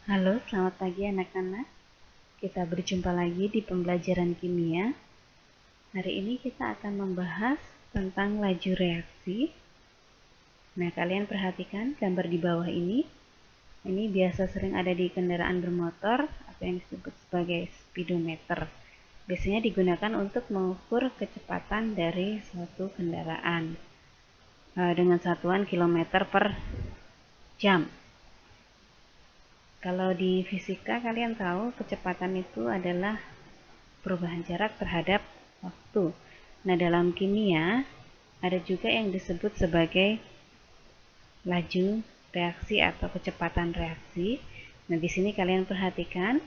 Halo, selamat pagi anak-anak. Kita berjumpa lagi di pembelajaran kimia. Hari ini kita akan membahas tentang laju reaksi. Nah, kalian perhatikan gambar di bawah ini. Ini biasa sering ada di kendaraan bermotor atau yang disebut sebagai speedometer. Biasanya digunakan untuk mengukur kecepatan dari suatu kendaraan dengan satuan kilometer per jam. Kalau di fisika kalian tahu kecepatan itu adalah perubahan jarak terhadap waktu. Nah, dalam kimia ada juga yang disebut sebagai laju reaksi atau kecepatan reaksi. Nah, di sini kalian perhatikan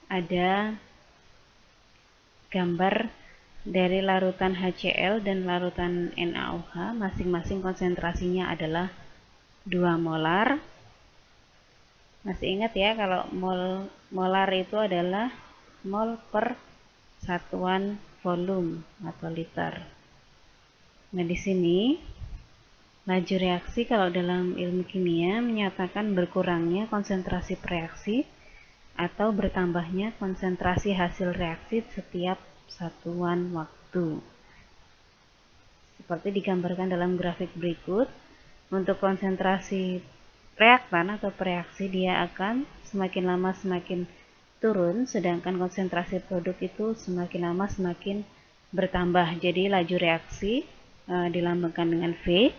ada gambar dari larutan HCl dan larutan NaOH, masing-masing konsentrasinya adalah 2 molar. Masih ingat ya kalau molar itu adalah mol per satuan volume atau liter. Nah, di sini laju reaksi kalau dalam ilmu kimia menyatakan berkurangnya konsentrasi reaksi atau bertambahnya konsentrasi hasil reaksi setiap satuan waktu. Seperti digambarkan dalam grafik berikut, untuk konsentrasi reaktan atau reaksi dia akan semakin lama semakin turun, sedangkan konsentrasi produk itu semakin lama semakin bertambah. Jadi laju reaksi dilambangkan dengan V,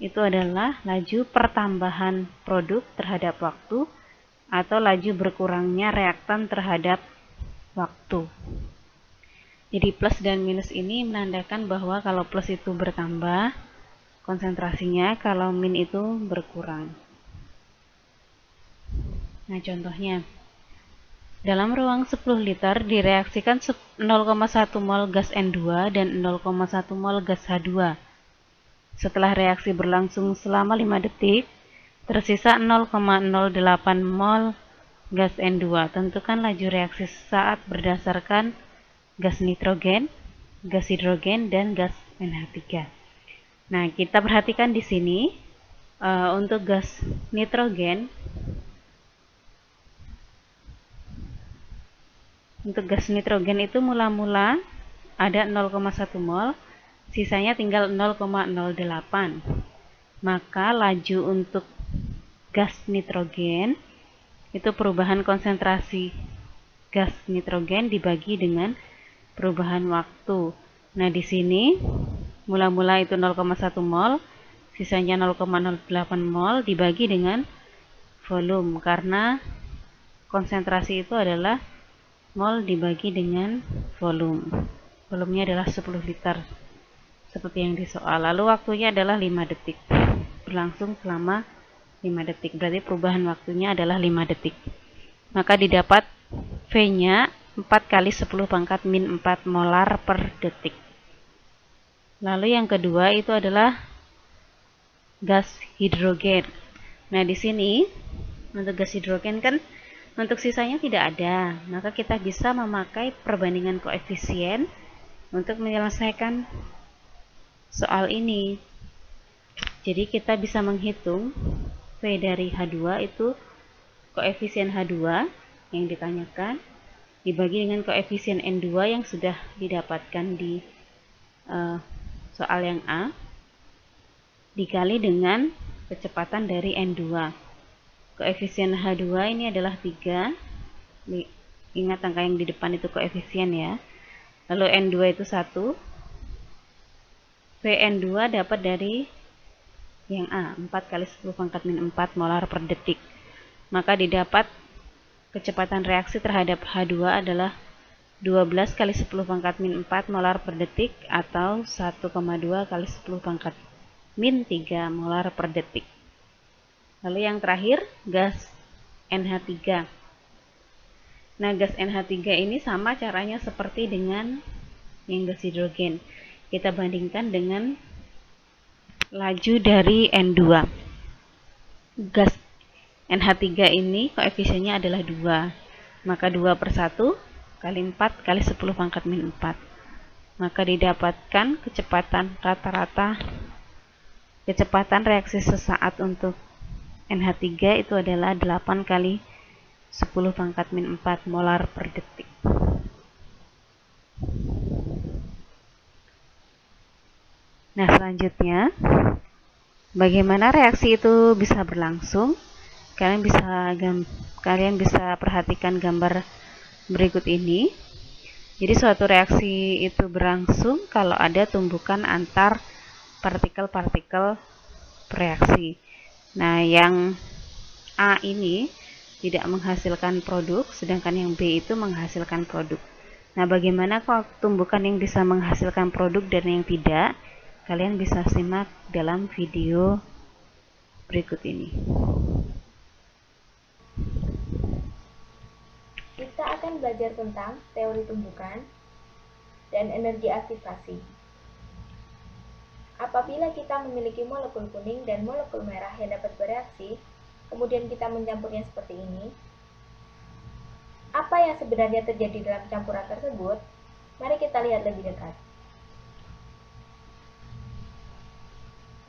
itu adalah laju pertambahan produk terhadap waktu atau laju berkurangnya reaktan terhadap waktu. Jadi plus dan minus ini menandakan bahwa kalau plus itu bertambah konsentrasinya, kalau min itu berkurang. Nah, contohnya dalam ruang 10 liter direaksikan 0,1 mol gas N2 dan 0,1 mol gas H2. Setelah reaksi berlangsung selama 5 detik, tersisa 0,08 mol gas N2. Tentukan laju reaksi saat berdasarkan gas nitrogen, gas hidrogen, dan gas NH3. Nah, kita perhatikan di sini untuk gas nitrogen. Untuk gas nitrogen itu mula-mula ada 0,1 mol, sisanya tinggal 0,08. Maka laju untuk gas nitrogen itu perubahan konsentrasi gas nitrogen dibagi dengan perubahan waktu. Nah, di sini mula-mula itu 0,1 mol, sisanya 0,08 mol dibagi dengan volume, karena konsentrasi itu adalah mol dibagi dengan volume. Volumenya adalah 10 liter, seperti yang di soal. Lalu waktunya adalah 5 detik. Berlangsung selama 5 detik. Berarti perubahan waktunya adalah 5 detik. Maka didapat V-nya 4 kali 10 pangkat min 4 molar per detik. Lalu yang kedua itu adalah gas hidrogen. Nah, di sini untuk gas hidrogen kan untuk sisanya tidak ada, maka kita bisa memakai perbandingan koefisien untuk menyelesaikan soal ini. Jadi kita bisa menghitung V dari H2 itu koefisien H2 yang ditanyakan dibagi dengan koefisien N2 yang sudah didapatkan di soal yang A, dikali dengan kecepatan dari N2. Koefisien H2 ini adalah 3. Ingat angka yang di depan itu koefisien ya. Lalu N2 itu 1. Vn2 dapat dari yang A, 4 kali 10 pangkat min 4 molar per detik. Maka didapat kecepatan reaksi terhadap H2 adalah 12 kali 10 pangkat min 4 molar per detik atau 1,2 kali 10 pangkat min 3 molar per detik. Lalu yang terakhir, gas NH3. Nah, gas NH3 ini sama caranya seperti dengan yang gas hidrogen. Kita bandingkan dengan laju dari N2. Gas NH3 ini koefisiennya adalah 2. Maka 2 per 1 kali 4 kali 10 pangkat min 4. Maka didapatkan kecepatan rata-rata, kecepatan reaksi sesaat untuk NH3 itu adalah 8 kali 10 pangkat min 4 molar per detik. Nah, selanjutnya bagaimana reaksi itu bisa berlangsung? Kalian bisa perhatikan gambar berikut ini. Jadi suatu reaksi itu berlangsung kalau ada tumbukan antar partikel-partikel reaksi. Nah, yang A ini tidak menghasilkan produk, sedangkan yang B itu menghasilkan produk. Nah, bagaimana kalau tumbukan yang bisa menghasilkan produk dan yang tidak? Kalian bisa simak dalam video berikut ini. Kita akan belajar tentang teori tumbukan dan energi aktivasi. Apabila kita memiliki molekul kuning dan molekul merah yang dapat bereaksi, kemudian kita mencampurnya seperti ini, apa yang sebenarnya terjadi dalam campuran tersebut? Mari kita lihat lebih dekat.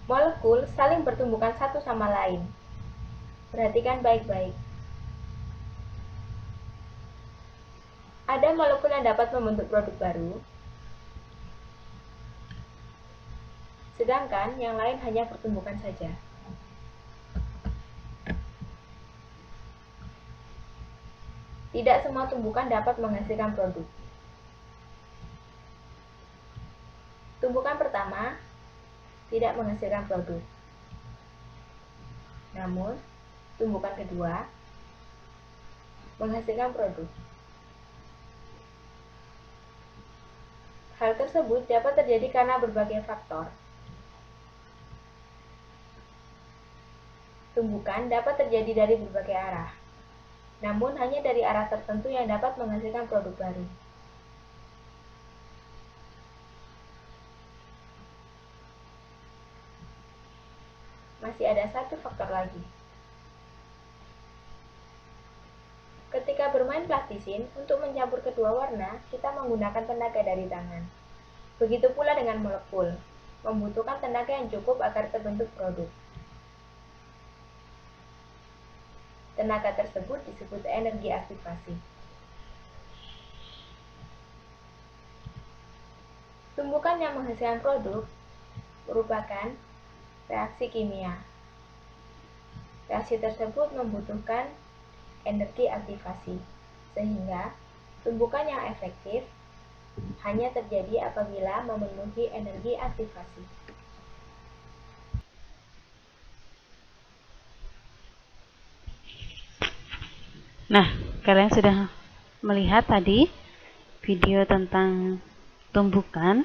Molekul saling bertumbukan satu sama lain. Perhatikan baik-baik. Ada molekul yang dapat membentuk produk baru, sedangkan yang lain hanya pertumbukan saja. Tidak semua tumbukan dapat menghasilkan produk. Tumbukan pertama tidak menghasilkan produk. Namun, tumbukan kedua menghasilkan produk. Hal tersebut dapat terjadi karena berbagai faktor. Tumbukan dapat terjadi dari berbagai arah, namun hanya dari arah tertentu yang dapat menghasilkan produk baru. Masih ada satu faktor lagi. Ketika bermain plastisin, untuk mencampur kedua warna, kita menggunakan tenaga dari tangan. Begitu pula dengan molekul, membutuhkan tenaga yang cukup agar terbentuk produk. Tenaga tersebut disebut energi aktivasi. Tumbukan yang menghasilkan produk merupakan reaksi kimia. Reaksi tersebut membutuhkan energi aktivasi, sehingga tumbukan yang efektif hanya terjadi apabila memenuhi energi aktivasi. Nah, kalian sudah melihat tadi video tentang tumbukan.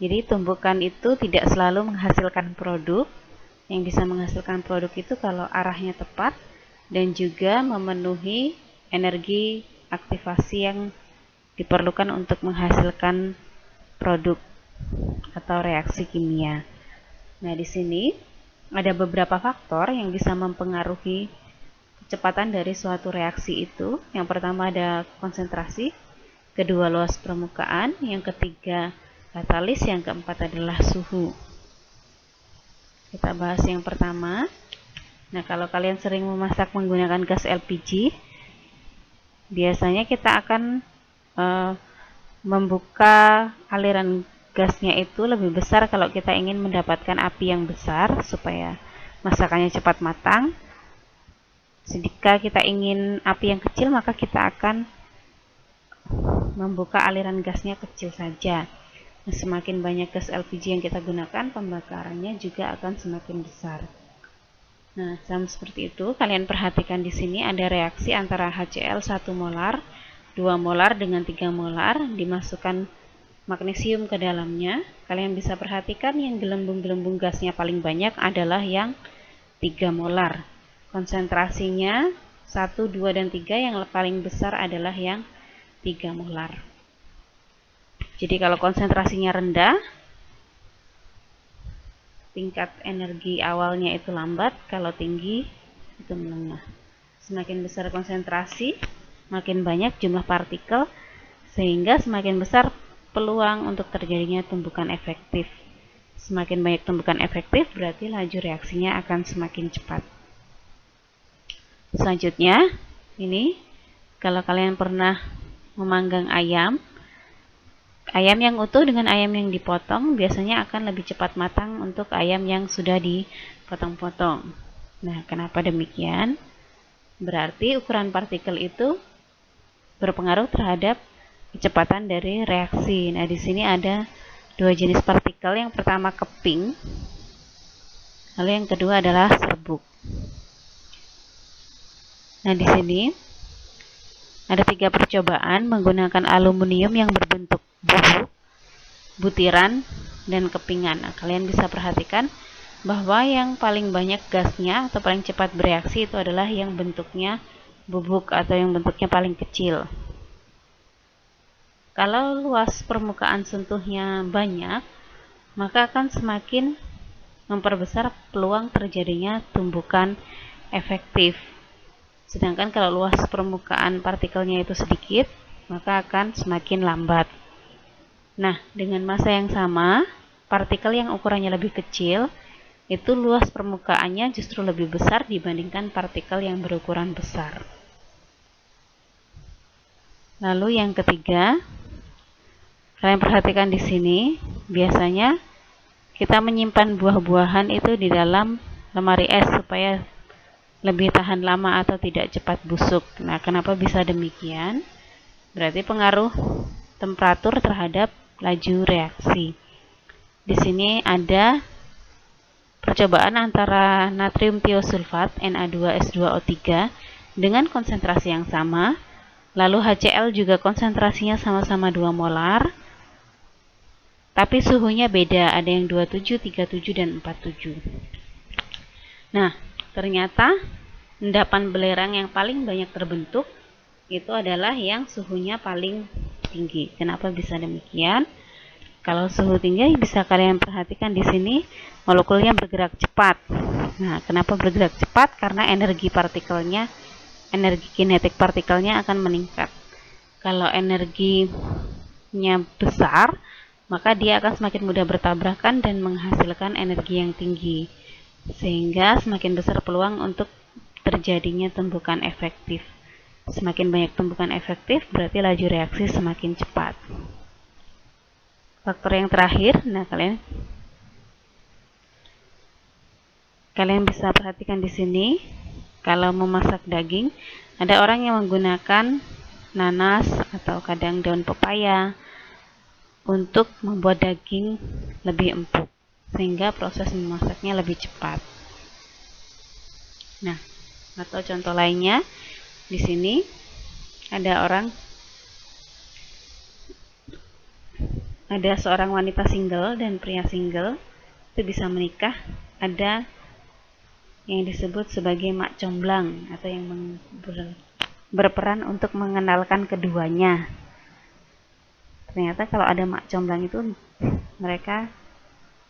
Jadi tumbukan itu tidak selalu menghasilkan produk. Yang bisa menghasilkan produk itu kalau arahnya tepat dan juga memenuhi energi aktivasi yang diperlukan untuk menghasilkan produk atau reaksi kimia. Nah, di sini ada beberapa faktor yang bisa mempengaruhi kecepatan dari suatu reaksi itu. Yang pertama ada konsentrasi, kedua luas permukaan, yang ketiga katalis, yang keempat adalah suhu. Kita bahas yang pertama. Nah, kalau kalian sering memasak menggunakan gas LPG, biasanya kita akan membuka aliran gasnya itu lebih besar kalau kita ingin mendapatkan api yang besar supaya masakannya cepat matang. Jika kita ingin api yang kecil, maka kita akan membuka aliran gasnya kecil saja. Nah, semakin banyak gas LPG yang kita gunakan, pembakarannya juga akan semakin besar. Nah, sama seperti itu, kalian perhatikan di sini ada reaksi antara HCl 1 molar, 2 molar dengan 3 molar, dimasukkan magnesium ke dalamnya. Kalian bisa perhatikan yang gelembung-gelembung gasnya paling banyak adalah yang 3 molar. Konsentrasinya 1, 2, dan 3, yang paling besar adalah yang 3 molar. Jadi kalau konsentrasinya rendah, tingkat energi awalnya itu lambat, kalau tinggi itu menengah. Semakin besar konsentrasi, makin banyak jumlah partikel, sehingga semakin besar peluang untuk terjadinya tumbukan efektif. Semakin banyak tumbukan efektif, berarti laju reaksinya akan semakin cepat. Selanjutnya, ini kalau kalian pernah memanggang ayam yang utuh dengan ayam yang dipotong biasanya akan lebih cepat matang untuk ayam yang sudah dipotong-potong. Nah, kenapa demikian? Berarti ukuran partikel itu berpengaruh terhadap kecepatan dari reaksi. Nah, di sini ada dua jenis partikel. Yang pertama keping, lalu yang kedua adalah serbuk. Nah, di sini ada 3 percobaan menggunakan aluminium yang berbentuk bubuk, butiran, dan kepingan. Nah, kalian bisa perhatikan bahwa yang paling banyak gasnya atau paling cepat bereaksi itu adalah yang bentuknya bubuk atau yang bentuknya paling kecil. Kalau luas permukaan sentuhnya banyak, maka akan semakin memperbesar peluang terjadinya tumbukan efektif. Sedangkan kalau luas permukaan partikelnya itu sedikit, maka akan semakin lambat. Nah, dengan massa yang sama, partikel yang ukurannya lebih kecil, itu luas permukaannya justru lebih besar dibandingkan partikel yang berukuran besar. Lalu yang ketiga, kalian perhatikan di sini, biasanya kita menyimpan buah-buahan itu di dalam lemari es supaya lebih tahan lama atau tidak cepat busuk. Nah, kenapa bisa demikian? Berarti pengaruh temperatur terhadap laju reaksi. Di sini ada percobaan antara natrium tiosulfat Na2S2O3 dengan konsentrasi yang sama, lalu HCl juga konsentrasinya sama-sama 2 molar, tapi suhunya beda, ada yang 27, 37, dan 47. Nah, ternyata endapan belerang yang paling banyak terbentuk itu adalah yang suhunya paling tinggi. Kenapa bisa demikian? Kalau suhu tinggi bisa kalian perhatikan di sini molekulnya bergerak cepat. Nah, kenapa bergerak cepat? Karena energi kinetik partikelnya akan meningkat. Kalau energinya besar, maka dia akan semakin mudah bertabrakan dan menghasilkan energi yang tinggi. Sehingga semakin besar peluang untuk terjadinya tumbukan efektif. Semakin banyak tumbukan efektif, berarti laju reaksi semakin cepat. Faktor yang terakhir, nah kalian bisa perhatikan di sini, kalau memasak daging, ada orang yang menggunakan nanas atau kadang daun pepaya untuk membuat daging lebih empuk, sehingga proses memasaknya lebih cepat. Nah, atau contoh lainnya, di sini ada seorang wanita single dan pria single itu bisa menikah, ada yang disebut sebagai mak comblang atau yang berperan untuk mengenalkan keduanya. Ternyata kalau ada mak comblang itu mereka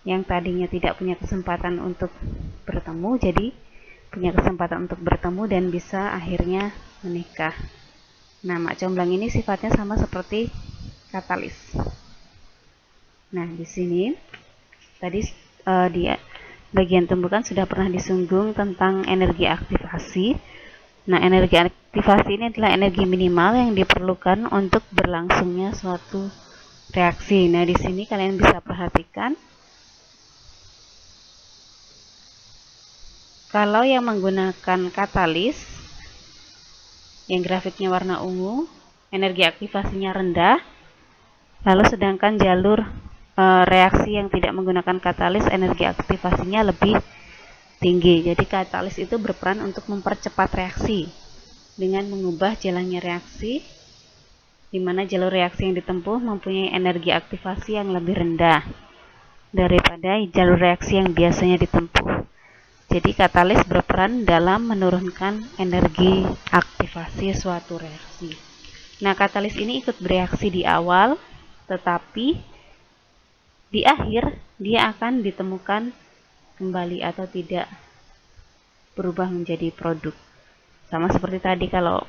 yang tadinya tidak punya kesempatan untuk bertemu jadi punya kesempatan untuk bertemu dan bisa akhirnya menikah. Nah, mak comblang ini sifatnya sama seperti katalis. Nah, di sini tadi di bagian tumbukan sudah pernah disinggung tentang energi aktivasi. Nah, energi aktivasi ini adalah energi minimal yang diperlukan untuk berlangsungnya suatu reaksi. Nah, di sini kalian bisa perhatikan kalau yang menggunakan katalis yang grafiknya warna ungu, energi aktivasinya rendah. Lalu sedangkan jalur reaksi yang tidak menggunakan katalis, energi aktivasinya lebih tinggi. Jadi katalis itu berperan untuk mempercepat reaksi dengan mengubah jalannya reaksi, di mana jalur reaksi yang ditempuh mempunyai energi aktivasi yang lebih rendah daripada jalur reaksi yang biasanya ditempuh. Jadi katalis berperan dalam menurunkan energi aktivasi suatu reaksi. Nah, katalis ini ikut bereaksi di awal, tetapi di akhir dia akan ditemukan kembali atau tidak berubah menjadi produk. Sama seperti tadi kalau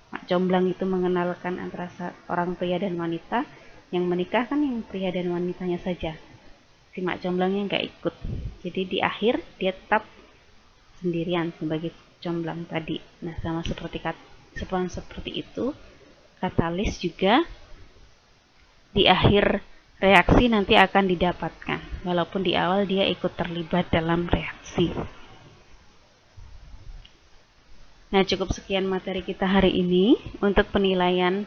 mak comblang itu mengenalkan antara orang pria dan wanita, yang menikah kan yang pria dan wanitanya saja. Si mak comblangnya nggak ikut. Jadi di akhir dia tetap sendirian sebagai comblang tadi. Nah, sama seperti itu, katalis juga di akhir reaksi nanti akan didapatkan, walaupun di awal dia ikut terlibat dalam reaksi. Nah, cukup sekian materi kita hari ini. Untuk penilaian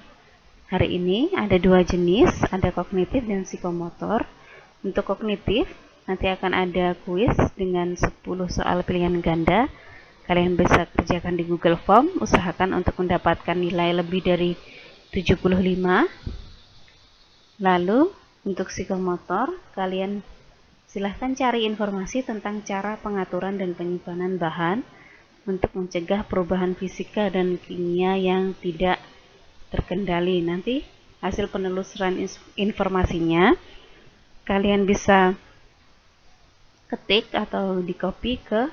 hari ini ada 2 jenis, ada kognitif dan psikomotor. Untuk kognitif, nanti akan ada kuis dengan 10 soal pilihan ganda. Kalian bisa kerjakan di Google Form, usahakan untuk mendapatkan nilai lebih dari 75. Lalu, untuk psikomotor, kalian silahkan cari informasi tentang cara pengaturan dan penyimpanan bahan untuk mencegah perubahan fisika dan kimia yang tidak terkendali. Nanti hasil penelusuran informasinya kalian bisa ketik atau di copy ke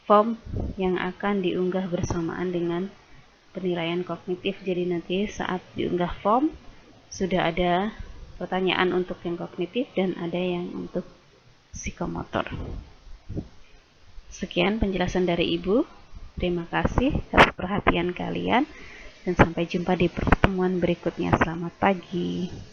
form yang akan diunggah bersamaan dengan penilaian kognitif. Jadi nanti saat diunggah form sudah ada pertanyaan untuk yang kognitif dan ada yang untuk psikomotor. Sekian penjelasan dari Ibu. Terima kasih atas perhatian kalian dan sampai jumpa di pertemuan berikutnya. Selamat pagi.